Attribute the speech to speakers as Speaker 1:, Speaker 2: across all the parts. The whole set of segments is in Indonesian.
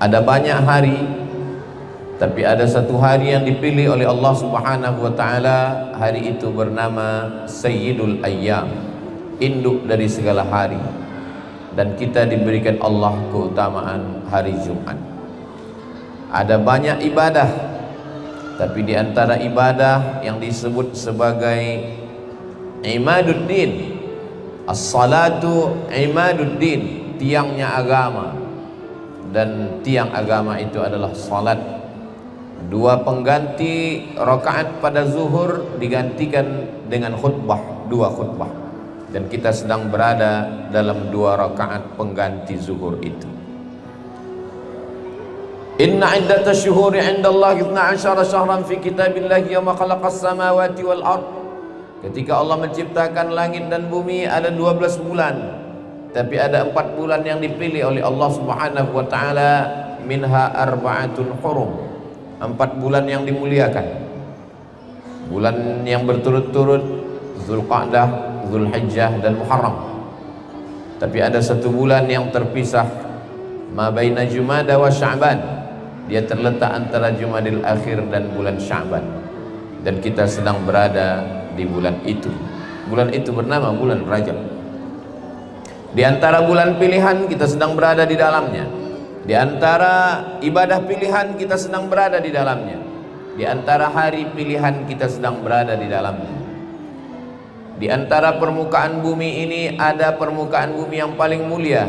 Speaker 1: Ada banyak hari, tapi ada satu hari yang dipilih oleh Allah Subhanahu wa taala. Hari itu bernama Sayyidul Ayyam, induk dari segala hari. Dan kita diberikan Allah keutamaan hari Jumat. Ada banyak ibadah, tapi di antara ibadah yang disebut sebagai imaduddin, as-salatu imaduddin, tiangnya agama. Dan tiang agama itu adalah salat. Dua pengganti rakaat pada zuhur digantikan dengan khutbah, dua khutbah. Dan kita sedang berada dalam dua rakaat pengganti zuhur itu. Inna iddatash syuhuri 'indallahi 12 syahran fi kitabillahi yawma khalaqas samawati wal ard. Ketika Allah menciptakan langit dan bumi ada 12 bulan. Tapi ada 4 bulan yang dipilih oleh Allah Subhanahu wa taala, minha arba'atun hurum. 4 bulan yang dimuliakan. Bulan yang berturut-turut Zulqa'dah, Zulhijjah dan Muharram. Tapi ada satu bulan yang terpisah, ma baina Jumada wa Sya'ban. Dia terletak antara Jumadil Akhir dan bulan Sya'ban. Dan kita sedang berada di bulan itu. Bulan itu bernama bulan Rajab. Di antara bulan pilihan kita sedang berada di dalamnya. Di antara ibadah pilihan kita sedang berada di dalamnya. Di antara hari pilihan kita sedang berada di dalamnya. Di antara permukaan bumi ini ada permukaan bumi yang paling mulia,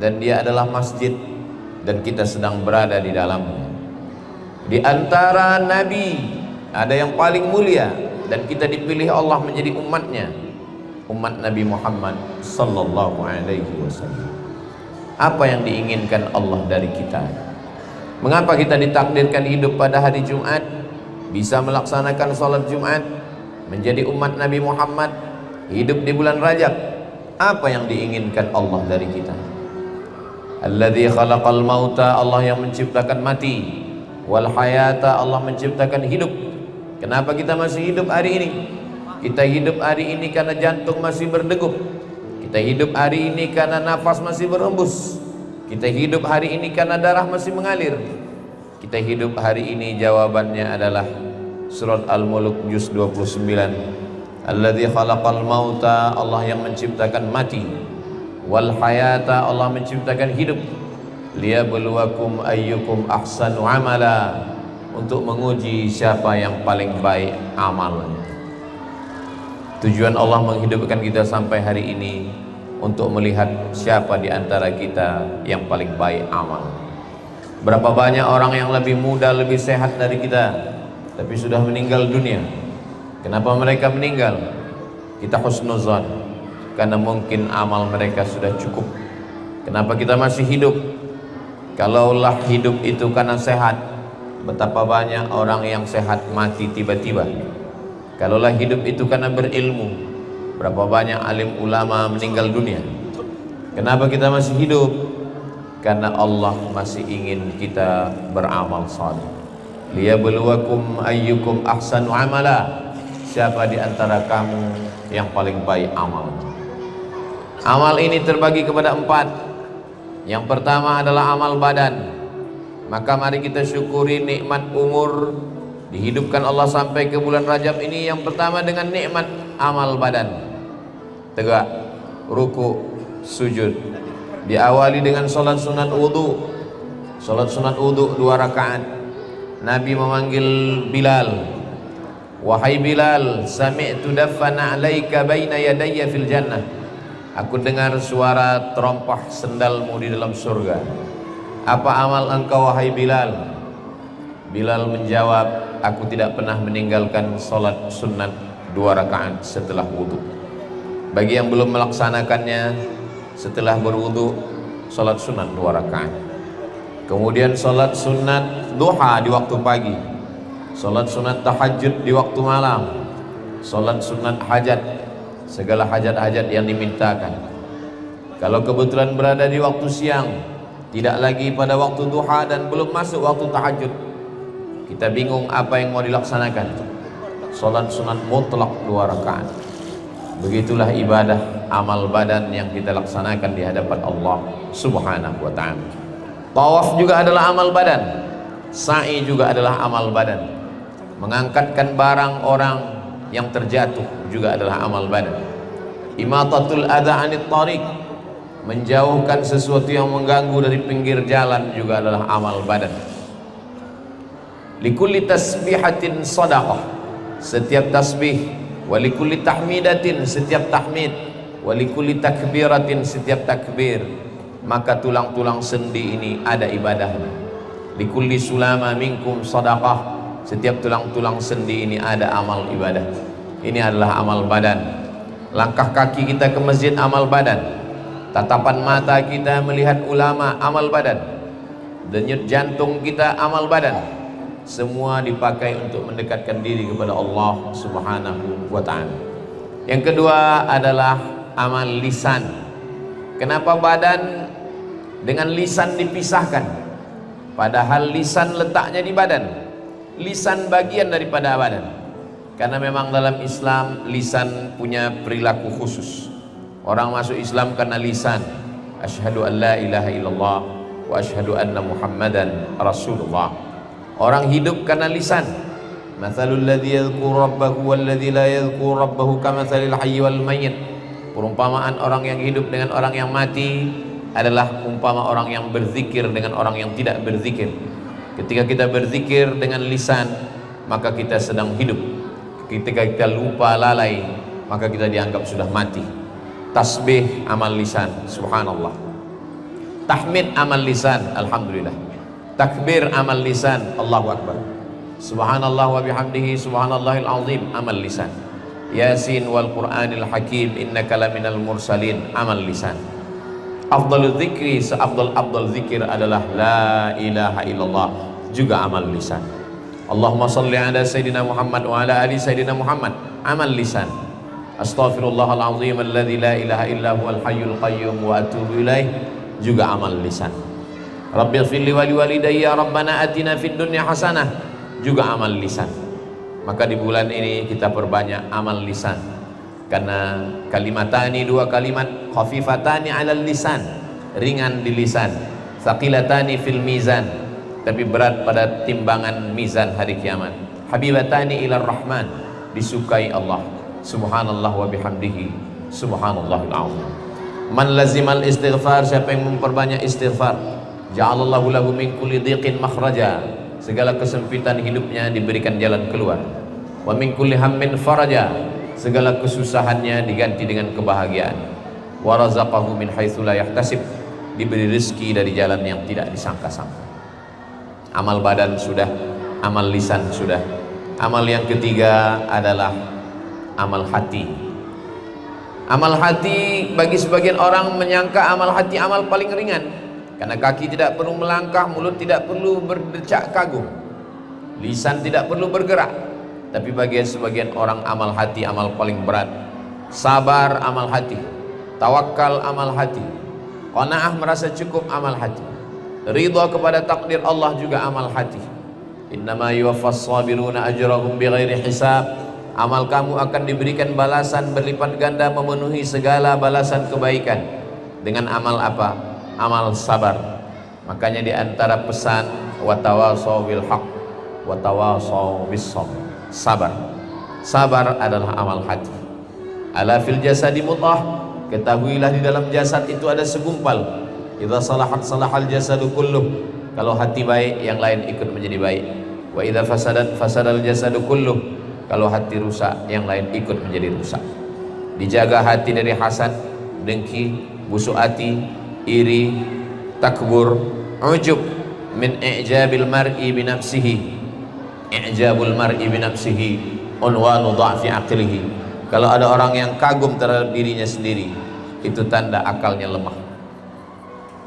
Speaker 1: dan dia adalah masjid, dan kita sedang berada di dalamnya. Di antara nabi ada yang paling mulia, dan kita dipilih Allah menjadi umatnya, umat Nabi Muhammad sallallahu alaihi wasallam. Apa yang diinginkan Allah dari kita? Mengapa kita ditakdirkan hidup pada hari Jumat, bisa melaksanakan salat Jumat, menjadi umat Nabi Muhammad, hidup di bulan Rajab? Apa yang diinginkan Allah dari kita? Alladzi khalaqal mauta, Allah yang menciptakan mati, wal hayata, Allah menciptakan hidup. Kenapa kita masih hidup hari ini? Kita hidup hari ini karena jantung masih berdegup. Kita hidup hari ini karena nafas masih berhembus. Kita hidup hari ini karena darah masih mengalir. Kita hidup hari ini, jawabannya adalah Surat Al-Mulk juz 29. Alladzi khalaqal mauta, Allah yang menciptakan mati, wal hayata, Allah menciptakan hidup, liyabluwakum ayyukum ahsanu amala, untuk menguji siapa yang paling baik amalnya. Tujuan Allah menghidupkan kita sampai hari ini untuk melihat siapa di antara kita yang paling baik amal. Berapa banyak orang yang lebih muda, lebih sehat dari kita, tapi sudah meninggal dunia. Kenapa mereka meninggal? Kita husnuzan, karena mungkin amal mereka sudah cukup. Kenapa kita masih hidup? Kalaulah hidup itu karena sehat, betapa banyak orang yang sehat mati tiba-tiba. Kalaulah hidup itu karena berilmu, berapa banyak alim ulama meninggal dunia. Kenapa kita masih hidup? Karena Allah masih ingin kita beramal saleh. Liyabluwakum ayyukum ahsanu amala, siapa di antara kamu yang paling baik amal. Amal ini terbagi kepada 4. Yang pertama adalah amal badan. Maka mari kita syukuri nikmat umur, dihidupkan Allah sampai ke bulan Rajab ini. Yang pertama dengan nikmat amal badan, tegak, ruku, sujud, diawali dengan salat sunat wudu. Salat sunat wudu 2 rakaat. Nabi memanggil Bilal, wahai Bilal, sami'tu daffana 'alaika baina yadayya fil jannah. Aku dengar suara terompah sendalmu di dalam surga. Apa amal engkau wahai Bilal? Bilal menjawab, aku tidak pernah meninggalkan salat sunat 2 rakaat setelah wudu. Bagi yang belum melaksanakannya, setelah berwudu salat sunat 2 rakaat. Kemudian salat sunat duha di waktu pagi, salat sunat tahajud di waktu malam, salat sunat hajat, segala hajat-hajat yang dimintakan. Kalau kebetulan berada di waktu siang, tidak lagi pada waktu duha dan belum masuk waktu tahajud, kita bingung apa yang mau dilaksanakan. Salat sunat mutlak 2 rakaat. Begitulah ibadah amal badan yang kita laksanakan di hadapan Allah Subhanahu wa ta'ala. Tawaf juga adalah amal badan. Sa'i juga adalah amal badan. Mengangkatkan barang orang yang terjatuh juga adalah amal badan. Imatatul adha 'anit thariq, menjauhkan sesuatu yang mengganggu dari pinggir jalan juga adalah amal badan. Likulli tasbihatin sadaqah, setiap tasbih. Walikulli tahmidatin, setiap tahmid. Walikulli takbiratin, setiap takbir. Maka tulang-tulang sendi ini ada ibadahnya. Likulli sulama minkum sadaqah, setiap tulang-tulang sendi ini ada amal ibadah. Ini adalah amal badan. Langkah kaki kita ke masjid amal badan. Tatapan mata kita melihat ulama amal badan. Denyut jantung kita amal badan. Semua dipakai untuk mendekatkan diri kepada Allah Subhanahu wa ta'ala. Yang kedua adalah amal lisan. Kenapa badan dengan lisan dipisahkan? Padahal lisan letaknya di badan. Lisan bagian daripada badan. Karena memang dalam Islam lisan punya perilaku khusus. Orang masuk Islam karena lisan. Asyhadu an la ilaha illallah wa asyhadu anna Muhammadan Rasulullah. Orang hidup karena lisan. Mathalul ladzi yadhkuru rabbahu wal ladzi la yadhkuru rabbahu kamathalil hayyi wal mayyit. Perumpamaan orang yang hidup dengan orang yang mati adalah umpama orang yang berzikir dengan orang yang tidak berzikir. Ketika kita berzikir dengan lisan, maka kita sedang hidup. Ketika kita lupa lalai, maka kita dianggap sudah mati. Tasbih amal lisan, subhanallah. Tahmid amal lisan, alhamdulillah. Takbir amal lisan, Allahu Akbar. Subhanallah wa bihamdihi subhanallahil azim, amal lisan. Yasin wal Qur'anil Hakim innaka laminal mursalin, amal lisan. Afdalul zikri, seafdal zikir adalah la ilaha illallah, juga amal lisan. Allahumma salli ala Sayyidina Muhammad wa ala ali Sayyidina Muhammad, amal lisan. Astaghfirullahal azim alladzi la ilaha illa huwal hayyul qayyum wa atubu ilaih, juga amal lisan. Rabbighfirli wa liwalidayya rabbana atina fid dunya hasanah, juga amal lisan. Maka di bulan ini kita perbanyak amal lisan. Karena kalimatani, dua kalimat, khafifatani 'alal lisan, ringan di lisan, thaqilatani fil mizan, tapi berat pada timbangan mizan hari kiamat. Habibatani ilar rahman, disukai Allah. Subhanallah wa bihamdihi subhanallahil azim. Man lazimal istighfar, siapa yang memperbanyak istighfar, ja'alallahu lahu min kulli dhiqin makhraja, segala kesempitan hidupnya diberikan jalan keluar. Wa min kulli hammin faraja, segala kesusahannya diganti dengan kebahagiaan. Wa razaqahu min haitsu la yahtasib, diberi rezeki dari jalan yang tidak disangka-sangka. Amal badan sudah, amal lisan sudah. Amal yang ketiga adalah amal hati. Amal hati, bagi sebagian orang menyangka amal hati amal paling ringan. Karena kaki tidak perlu melangkah, mulut tidak perlu berdecak kagum, lisan tidak perlu bergerak. Tapi bagi sebagian orang amal hati amal paling berat. Sabar amal hati, tawakal amal hati, qanaah merasa cukup amal hati, ridha kepada takdir Allah juga amal hati. Innama yuwaffas sabiruna ajrahum bighairi hisab, amal kamu akan diberikan balasan berlipat ganda, memenuhi segala balasan kebaikan. Dengan amal apa? Amal sabar. Makanya di antara pesan watawasau bil haq watawasau bis sabr, sabar. Sabar adalah amal hati. Ala fil jasadi mudghah, ketahuilah di dalam jasad itu ada segumpal. Idza salahat salahal jasadu kulluh, kalau hati baik yang lain ikut menjadi baik. Wa idza fasadat fasadal jasadu kulluh, kalau hati rusak yang lain ikut menjadi rusak. Dijaga hati dari hasad, dengki, busuk hati, iri, takbur, ujub, min i'jabil mar'i bi nafsihi. I'jabul mar'i bi nafsihi unwanu dha'fi aqlihi. Kalau ada orang yang kagum terhadap dirinya sendiri, itu tanda akalnya lemah.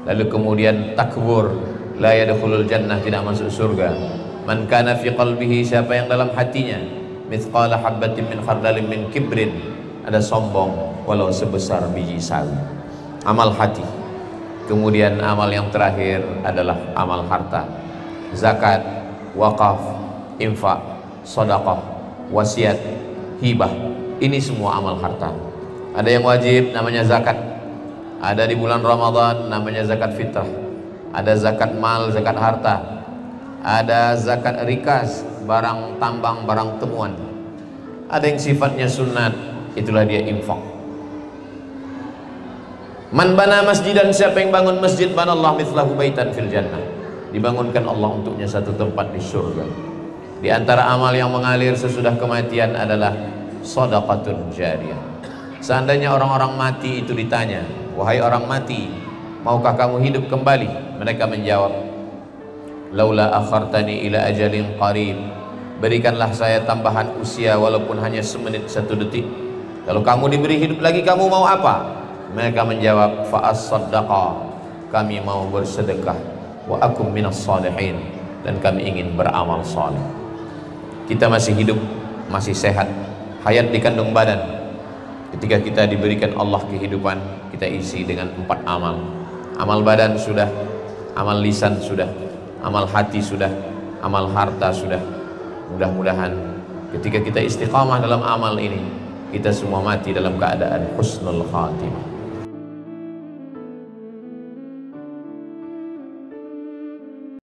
Speaker 1: Lalu kemudian takbur, la yadkhulul jannah, tidak masuk surga. Man kana fi qalbihi, siapa yang dalam hatinya mithqala habbatin min khardalin min kibrin, ada sombong walau sebesar biji sawi. Amal hati. Kemudian amal yang terakhir adalah amal harta. Zakat, wakaf, infak, sedekah, wasiat, hibah, ini semua amal harta. Ada yang wajib namanya zakat, ada di bulan Ramadan namanya zakat fitrah, ada zakat mal, zakat harta, ada zakat rikas, barang tambang, barang temuan, ada yang sifatnya sunat, itulah dia infak. Man bana masjidan, siapa yang bangun masjid, banallahu mithlahu baitan fil jannah, dibangunkan Allah untuknya satu tempat di surga. Di antara amal yang mengalir sesudah kematian adalah shadaqatun jariyah. Seandainya orang-orang mati itu ditanya, wahai orang mati, maukah kamu hidup kembali? Mereka menjawab, laula akhartani ila ajalin qarib, berikanlah saya tambahan usia walaupun hanya semenit, satu detik. Kalau kamu diberi hidup lagi, kamu mau apa? Mereka menjawab, fa as-saddaqa, kami mau bersedekah, wa akum minas salihin, dan kami ingin beramal saleh. Kita masih hidup, masih sehat, hayat di kandung badan. Ketika kita diberikan Allah kehidupan, kita isi dengan 4 amal. Amal badan sudah, amal lisan sudah, amal hati sudah, amal harta sudah. Mudah-mudahan ketika kita istiqamah dalam amal ini, kita semua mati dalam keadaan husnul khatimah.